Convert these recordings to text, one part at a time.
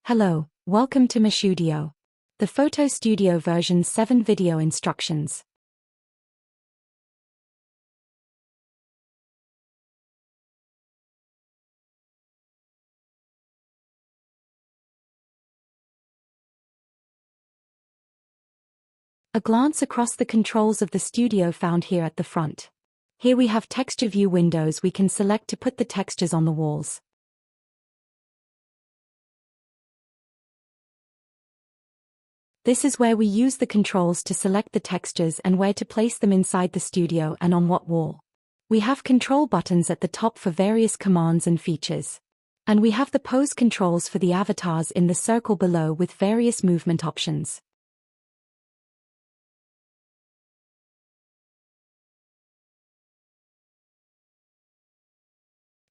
Hello, welcome to Meshudio, the Photo Studio version 7 video instructions. A glance across the controls of the studio found here at the front. Here we have texture view windows we can select to put the textures on the walls. This is where we use the controls to select the textures and where to place them inside the studio and on what wall. We have control buttons at the top for various commands and features. And we have the pose controls for the avatars in the circle below with various movement options.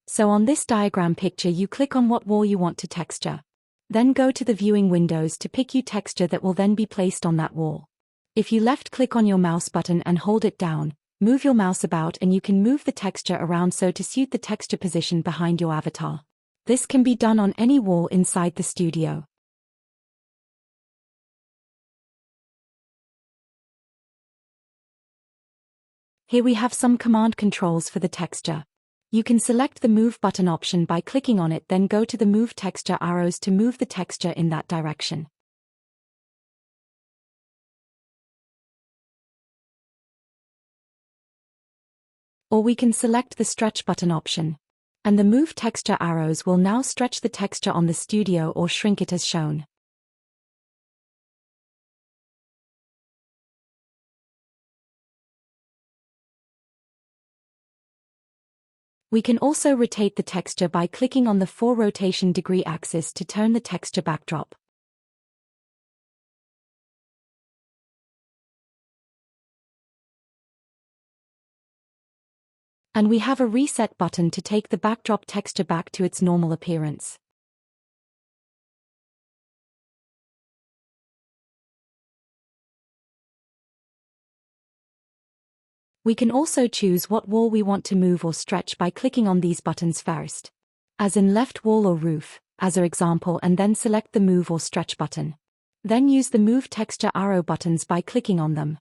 So on this diagram picture you click on what wall you want to texture. Then go to the viewing windows to pick your texture that will then be placed on that wall. If you left-click on your mouse button and hold it down, move your mouse about and you can move the texture around so to suit the texture position behind your avatar. This can be done on any wall inside the studio. Here we have some command controls for the texture. You can select the Move button option by clicking on it, then go to the Move Texture arrows to move the texture in that direction. Or we can select the Stretch button option. And the Move Texture arrows will now stretch the texture on the studio or shrink it as shown. We can also rotate the texture by clicking on the 4 rotation degree axis to turn the texture backdrop. And we have a reset button to take the backdrop texture back to its normal appearance. We can also choose what wall we want to move or stretch by clicking on these buttons first, as in left wall or roof, as an example, and then select the Move or Stretch button. Then use the Move Texture arrow buttons by clicking on them.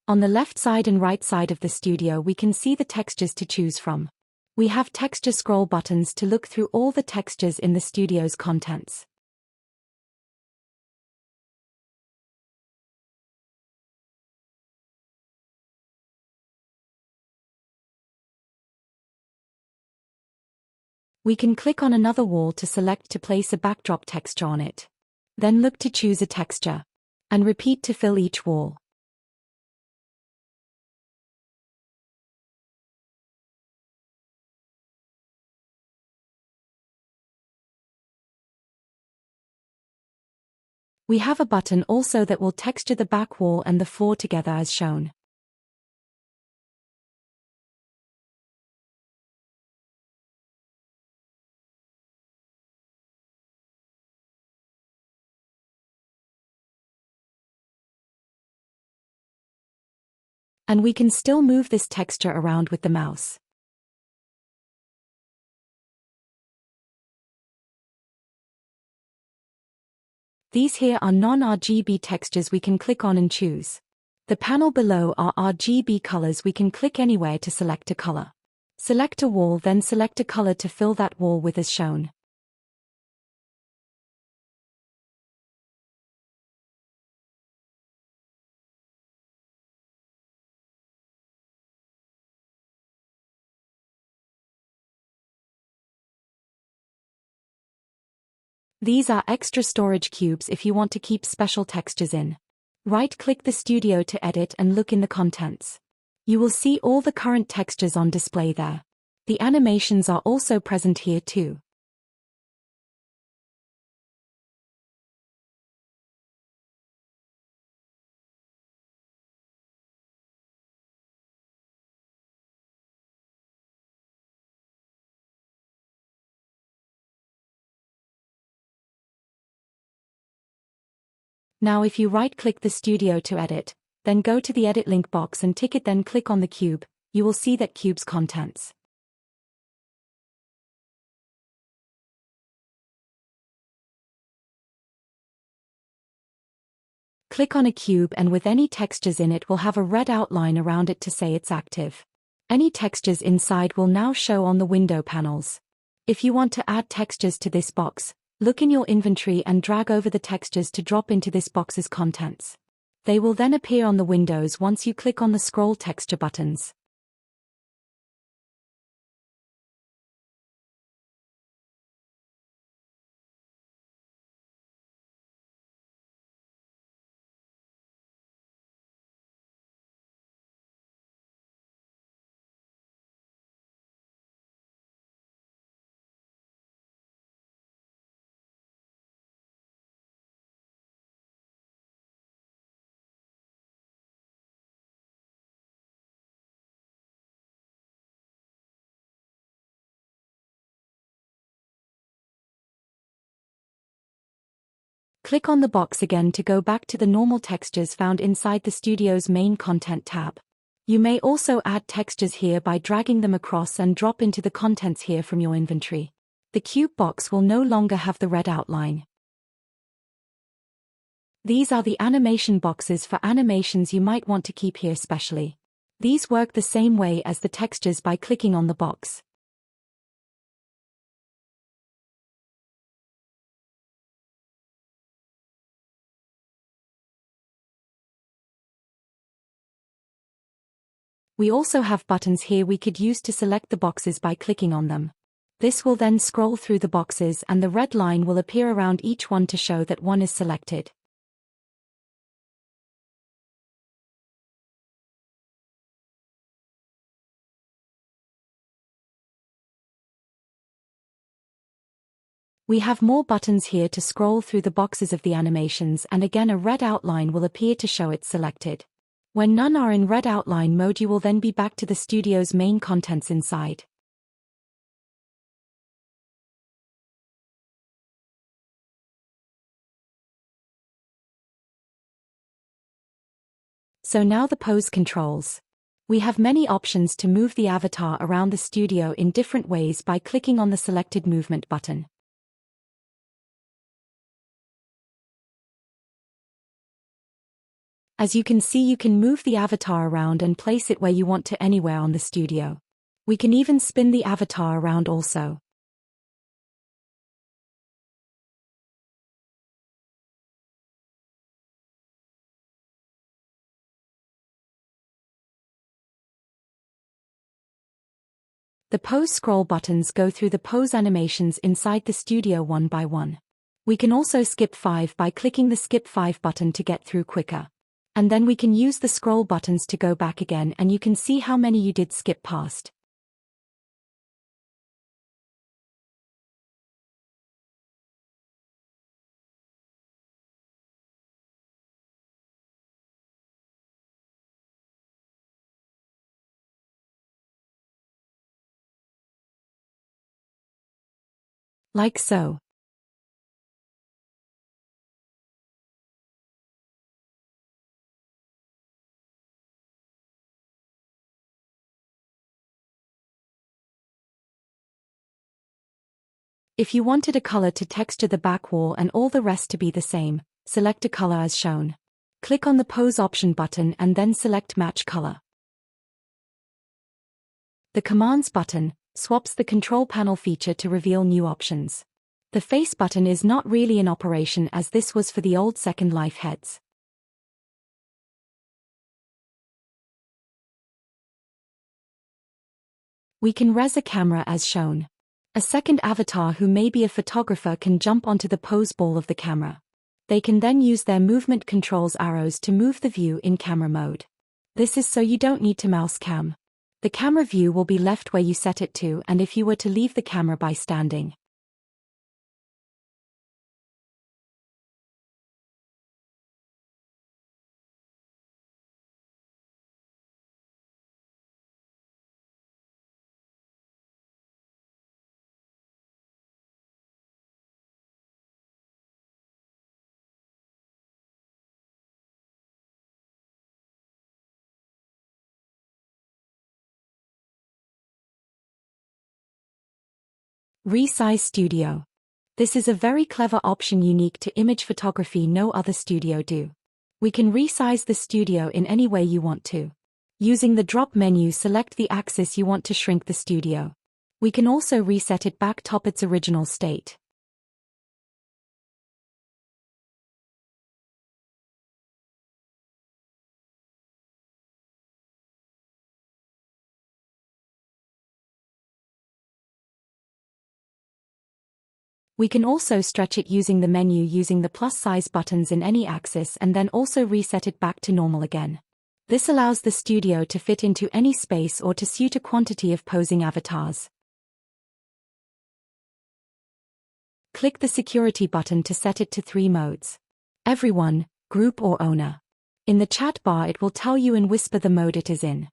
On the left side and right side of the studio we can see the textures to choose from. We have texture scroll buttons to look through all the textures in the studio's contents. We can click on another wall to select to place a backdrop texture on it. Then look to choose a texture. And repeat to fill each wall. We have a button also that will texture the back wall and the floor together as shown. And we can still move this texture around with the mouse. These here are non-RGB textures we can click on and choose. The panel below are RGB colors. We can click anywhere to select a color. Select a wall, then select a color to fill that wall with as shown. These are extra storage cubes if you want to keep special textures in. Right-click the studio to edit and look in the contents. You will see all the current textures on display there. The animations are also present here too. Now if you right-click the studio to edit, then go to the edit link box and tick it, then click on the cube, you will see that cube's contents. Click on a cube and with any textures in it will have a red outline around it to say it's active. Any textures inside will now show on the window panels. If you want to add textures to this box, look in your inventory and drag over the textures to drop into this box's contents. They will then appear on the windows once you click on the scroll texture buttons. Click on the box again to go back to the normal textures found inside the studio's main content tab. You may also add textures here by dragging them across and drop into the contents here from your inventory. The cube box will no longer have the red outline. These are the animation boxes for animations you might want to keep here specially. These work the same way as the textures by clicking on the box. We also have buttons here we could use to select the boxes by clicking on them. This will then scroll through the boxes and the red line will appear around each one to show that one is selected. We have more buttons here to scroll through the boxes of the animations, and again a red outline will appear to show it's selected. When none are in red outline mode, you will then be back to the studio's main contents inside. So now the pose controls. We have many options to move the avatar around the studio in different ways by clicking on the selected movement button. As you can see, you can move the avatar around and place it where you want to anywhere on the studio. We can even spin the avatar around also. The pose scroll buttons go through the pose animations inside the studio one by one. We can also skip 5 by clicking the skip 5 button to get through quicker. And then we can use the scroll buttons to go back again, and you can see how many you did skip past. Like so. If you wanted a color to texture the back wall and all the rest to be the same, select a color as shown. Click on the Pose option button and then select Match Color. The Commands button swaps the control panel feature to reveal new options. The Face button is not really in operation as this was for the old Second Life heads. We can res a camera as shown. A second avatar who may be a photographer can jump onto the pose ball of the camera. They can then use their movement controls arrows to move the view in camera mode. This is so you don't need to mouse cam. The camera view will be left where you set it to, and if you were to leave the camera by standing. Resize Studio. This is a very clever option unique to image photography no other studio do. We can resize the studio in any way you want to. Using the drop menu, select the axis you want to shrink the studio. We can also reset it back to its original state. We can also stretch it using the menu using the plus size buttons in any axis and then also reset it back to normal again. This allows the studio to fit into any space or to suit a quantity of posing avatars. Click the security button to set it to 3 modes. Everyone, group or owner. In the chat bar it will tell you in whisper the mode it is in.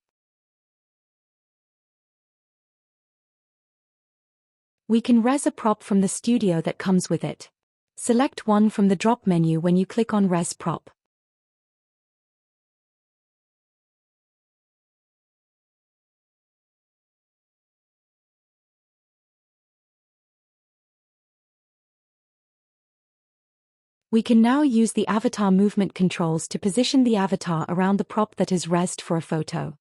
We can res a prop from the studio that comes with it. Select one from the drop menu when you click on res prop. We can now use the avatar movement controls to position the avatar around the prop that is resed for a photo.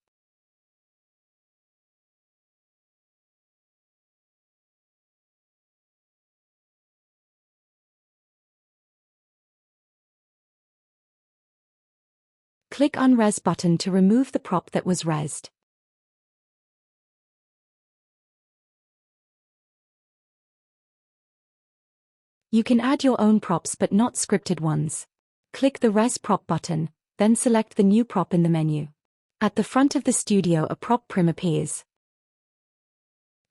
Click Unres button to remove the prop that was resed. You can add your own props but not scripted ones. Click the Res Prop button, then select the new prop in the menu. At the front of the studio a prop prim appears.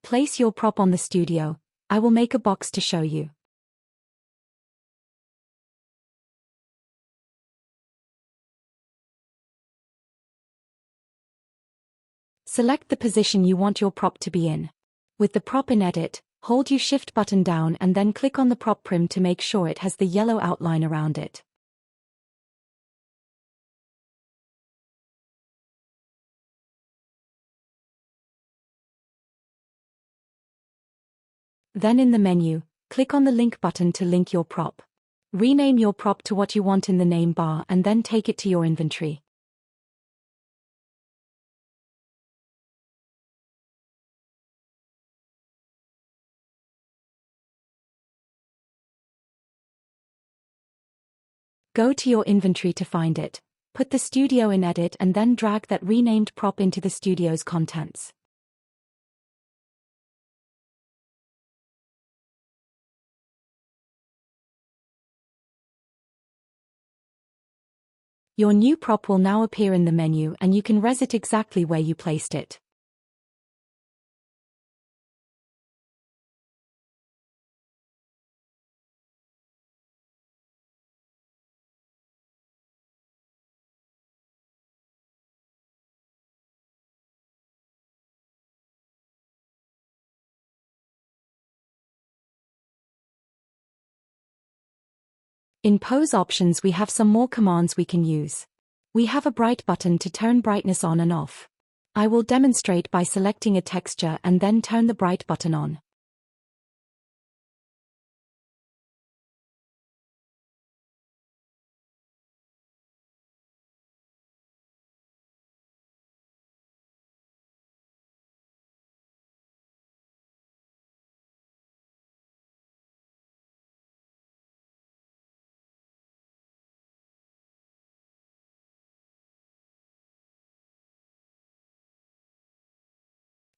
Place your prop on the studio. I will make a box to show you. Select the position you want your prop to be in. With the prop in edit, hold your Shift button down and then click on the prop prim to make sure it has the yellow outline around it. Then in the menu, click on the link button to link your prop. Rename your prop to what you want in the name bar and then take it to your inventory. Go to your inventory to find it, put the studio in edit and then drag that renamed prop into the studio's contents. Your new prop will now appear in the menu and you can res it exactly where you placed it. In pose options we have some more commands we can use. We have a bright button to turn brightness on and off. I will demonstrate by selecting a texture and then turn the bright button on.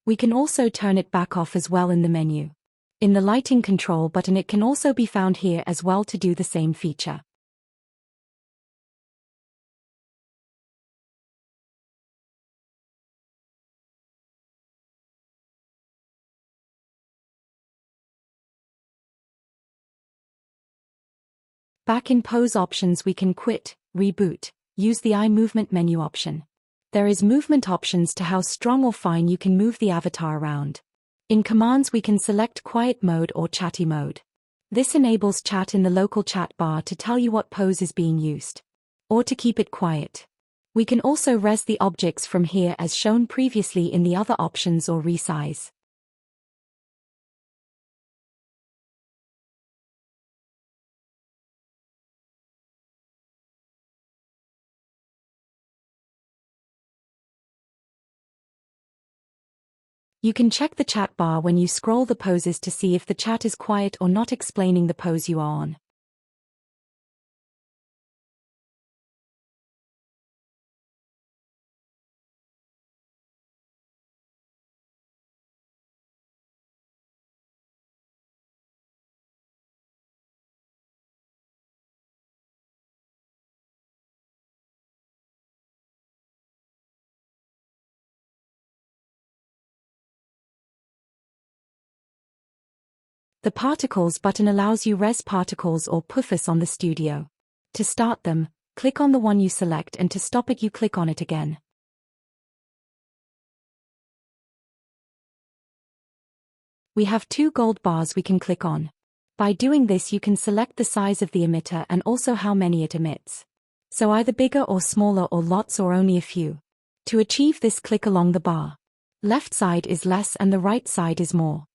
We can also turn it back off as well in the menu. In the lighting control button it can also be found here as well to do the same feature. Back in pose options we can quit, reboot, use the eye movement menu option. There is movement options to how strong or fine you can move the avatar around. In commands we can select quiet mode or chatty mode. This enables chat in the local chat bar to tell you what pose is being used. Or to keep it quiet. We can also res the objects from here as shown previously in the other options or resize. You can check the chat bar when you scroll the poses to see if the chat is quiet or not explaining the pose you are on. The Particles button allows you res particles or puffers on the studio. To start them, click on the one you select, and to stop it you click on it again. We have 2 gold bars we can click on. By doing this you can select the size of the emitter and also how many it emits. So either bigger or smaller or lots or only a few. To achieve this, click along the bar. Left side is less and the right side is more.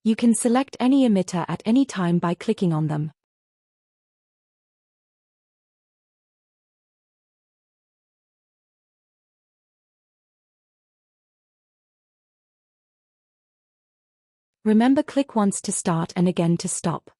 You can select any emitter at any time by clicking on them. Remember, click once to start and again to stop.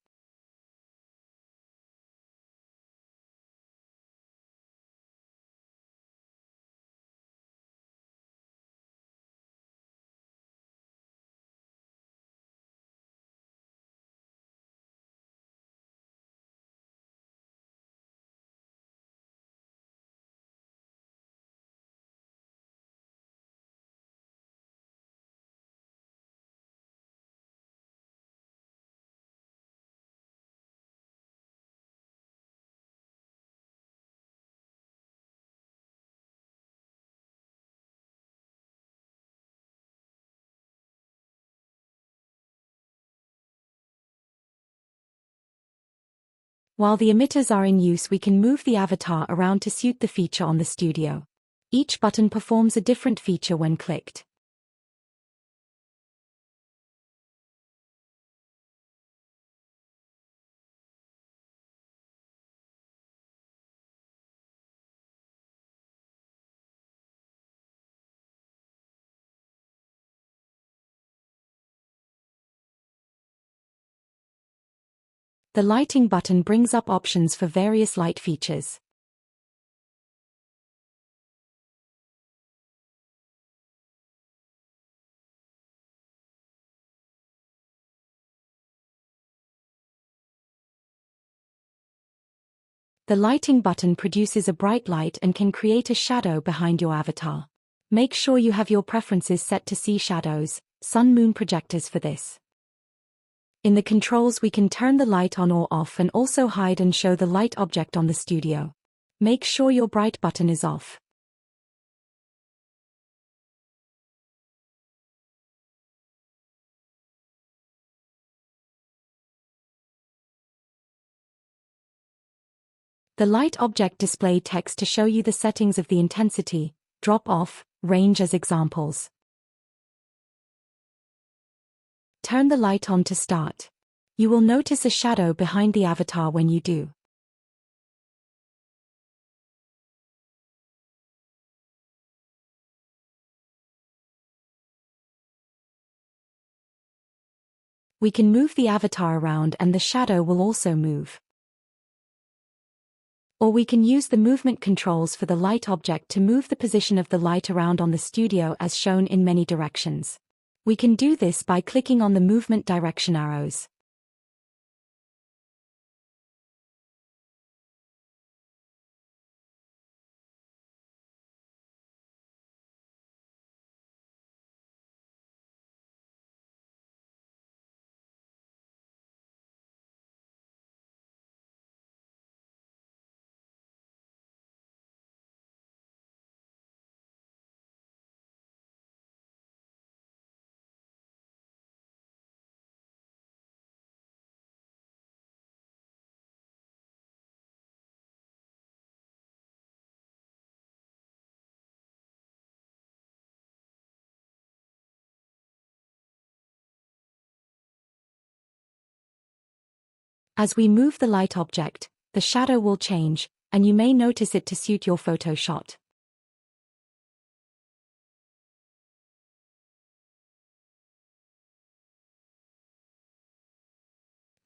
While the emitters are in use, we can move the avatar around to suit the feature on the studio. Each button performs a different feature when clicked. The lighting button brings up options for various light features. The lighting button produces a bright light and can create a shadow behind your avatar. Make sure you have your preferences set to see shadows, sun-moon projectors for this. In the controls we can turn the light on or off and also hide and show the light object on the studio. Make sure your bright button is off. The light object display text to show you the settings of the intensity, drop-off, range as examples. Turn the light on to start. You will notice a shadow behind the avatar when you do. We can move the avatar around and the shadow will also move. Or we can use the movement controls for the light object to move the position of the light around on the studio as shown in many directions. We can do this by clicking on the movement direction arrows. As we move the light object, the shadow will change, and you may notice it to suit your photo shot.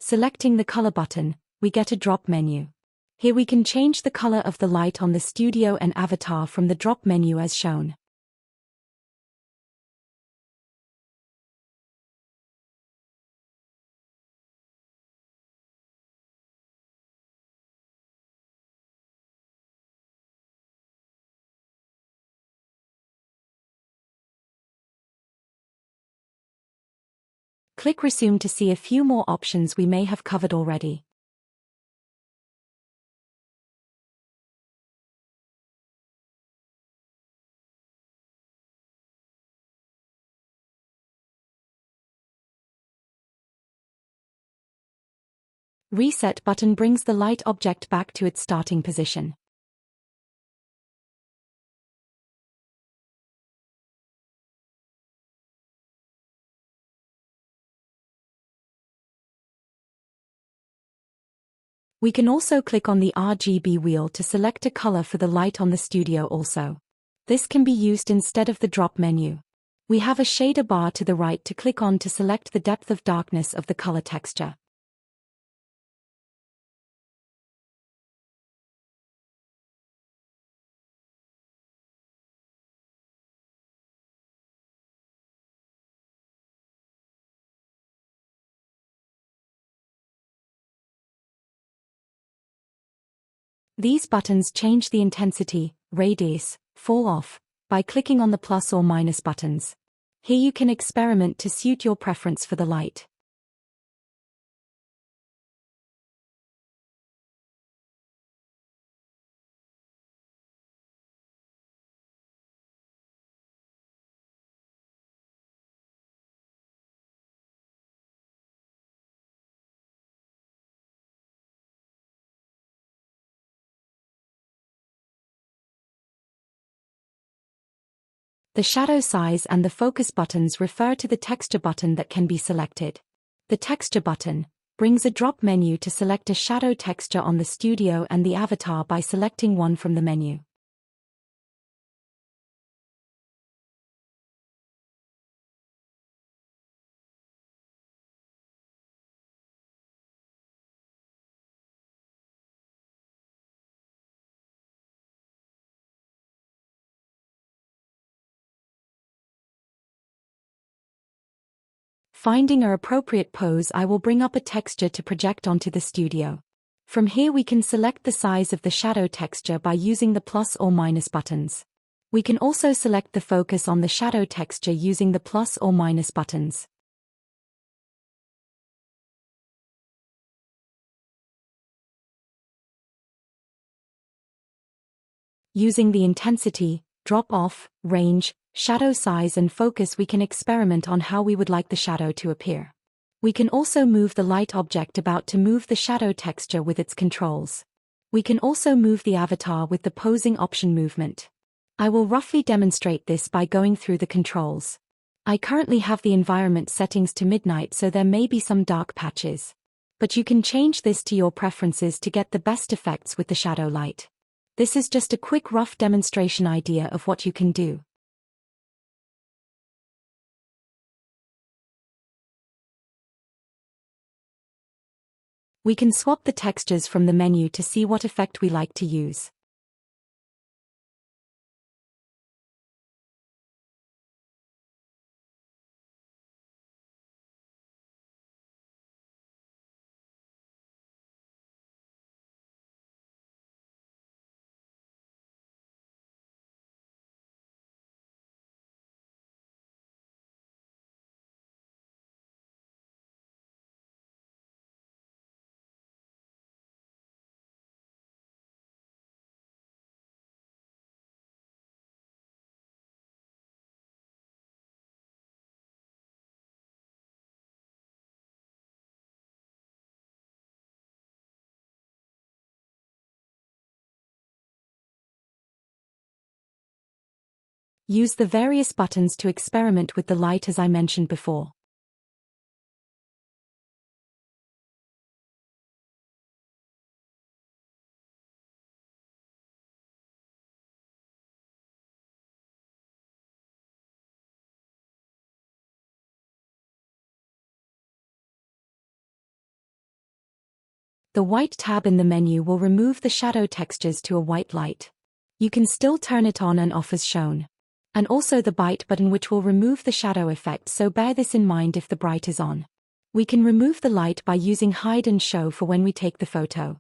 Selecting the color button, we get a drop menu. Here we can change the color of the light on the studio and avatar from the drop menu as shown. Click Resume to see a few more options we may have covered already. Reset button brings the light object back to its starting position. We can also click on the RGB wheel to select a color for the light on the studio also. This can be used instead of the drop menu. We have a shader bar to the right to click on to select the depth of darkness of the color texture. These buttons change the intensity, radius, fall off, by clicking on the plus or minus buttons. Here you can experiment to suit your preference for the light. The shadow size and the focus buttons refer to the texture button that can be selected. The texture button brings a drop menu to select a shadow texture on the studio and the avatar by selecting one from the menu. Finding an appropriate pose, I will bring up a texture to project onto the studio. From here we can select the size of the shadow texture by using the plus or minus buttons. We can also select the focus on the shadow texture using the plus or minus buttons. Using the intensity, drop-off, range, shadow size and focus, we can experiment on how we would like the shadow to appear. We can also move the light object about to move the shadow texture with its controls. We can also move the avatar with the posing option movement. I will roughly demonstrate this by going through the controls. I currently have the environment settings to midnight, so there may be some dark patches. But you can change this to your preferences to get the best effects with the shadow light. This is just a quick rough demonstration idea of what you can do. We can swap the textures from the menu to see what effect we like to use. Use the various buttons to experiment with the light as I mentioned before. The white tab in the menu will remove the shadow textures to a white light. You can still turn it on and off as shown. And also the bright button, which will remove the shadow effect, so bear this in mind if the bright is on. We can remove the light by using hide and show for when we take the photo.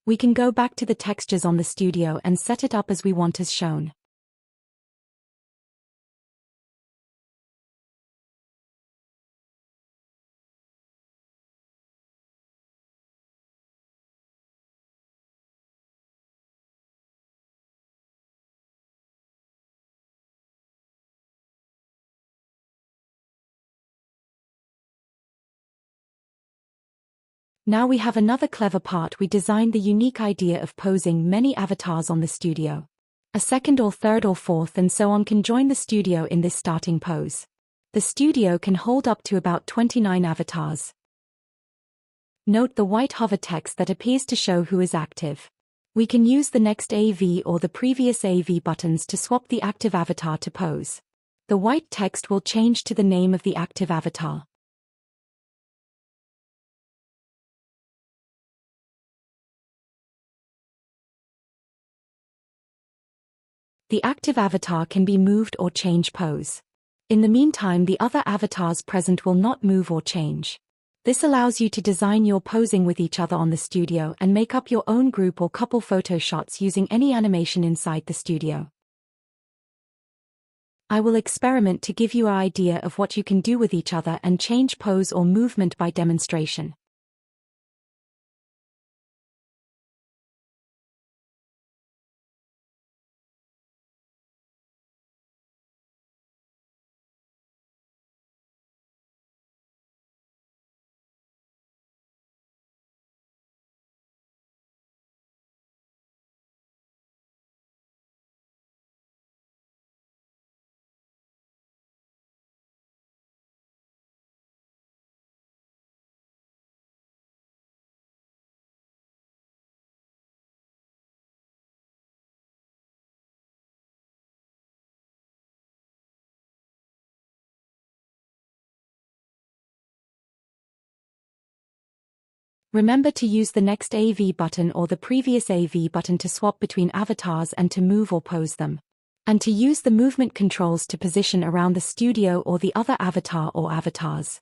We can go back to the textures on the studio and set it up as we want as shown. Now we have another clever part. We designed the unique idea of posing many avatars on the studio. A second or third or fourth and so on can join the studio in this starting pose. The studio can hold up to about 29 avatars. Note the white hover text that appears to show who is active. We can use the next AV or the previous AV buttons to swap the active avatar to pose. The white text will change to the name of the active avatar. The active avatar can be moved or change pose. In the meantime, the other avatars present will not move or change. This allows you to design your posing with each other on the studio and make up your own group or couple photo shots using any animation inside the studio. I will experiment to give you an idea of what you can do with each other and change pose or movement by demonstration. Remember to use the next AV button or the previous AV button to swap between avatars and to move or pose them. And to use the movement controls to position around the studio or the other avatar or avatars.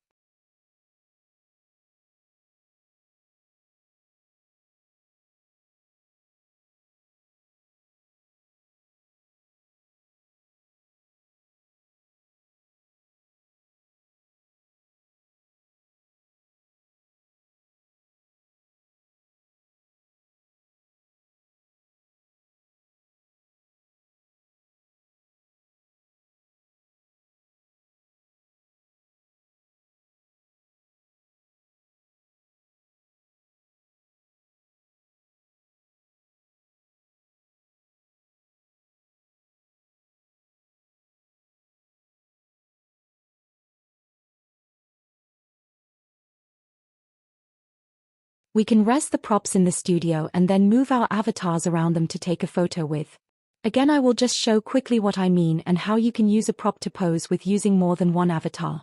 We can rest the props in the studio and then move our avatars around them to take a photo with. Again, I will just show quickly what I mean and how you can use a prop to pose with using more than one avatar.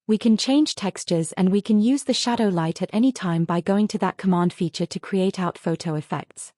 We can change textures and we can use the shadow light at any time by going to that command feature to create out photo effects.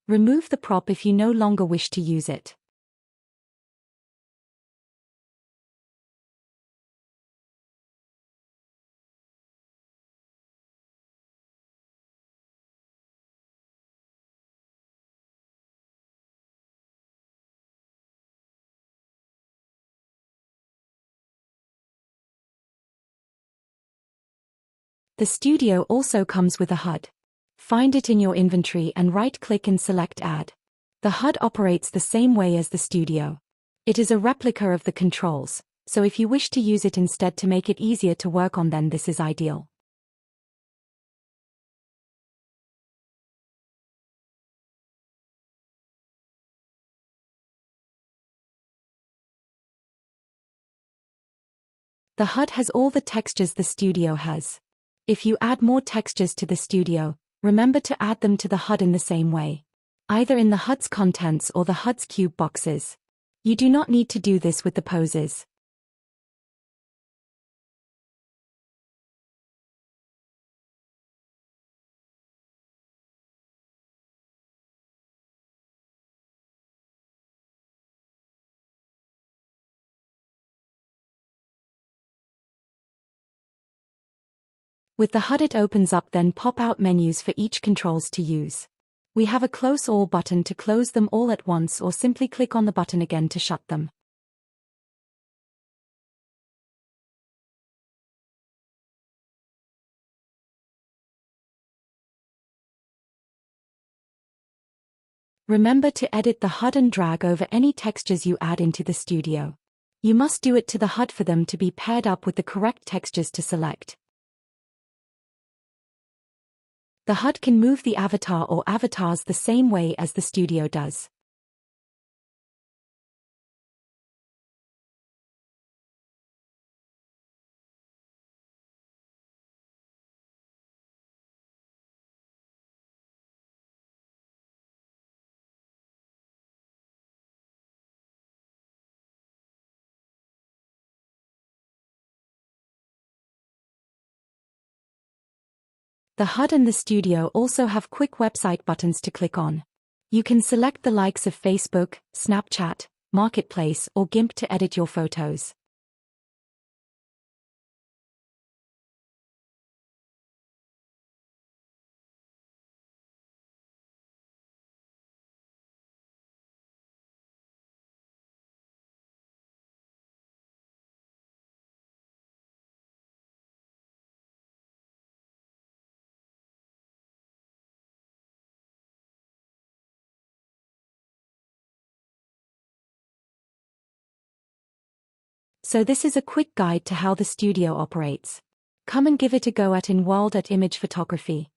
Remove the prop if you no longer wish to use it. The Studio also comes with a HUD. Find it in your inventory and right-click and select Add. The HUD operates the same way as the Studio. It is a replica of the controls, so if you wish to use it instead to make it easier to work on, then this is ideal. The HUD has all the textures the Studio has. If you add more textures to the Studio, remember to add them to the HUD in the same way, either in the HUD's contents or the HUD's cube boxes. You do not need to do this with the poses. With the HUD it opens up then pop-out menus for each controls to use. We have a Close All button to close them all at once, or simply click on the button again to shut them. Remember to edit the HUD and drag over any textures you add into the Studio. You must do it to the HUD for them to be paired up with the correct textures to select. The HUD can move the avatar or avatars the same way as the Studio does. The HUD and the Studio also have quick website buttons to click on. You can select the likes of Facebook, Snapchat, Marketplace, or GIMP to edit your photos. So this is a quick guide to how the Studio operates. Come and give it a go at in World at Image Photography.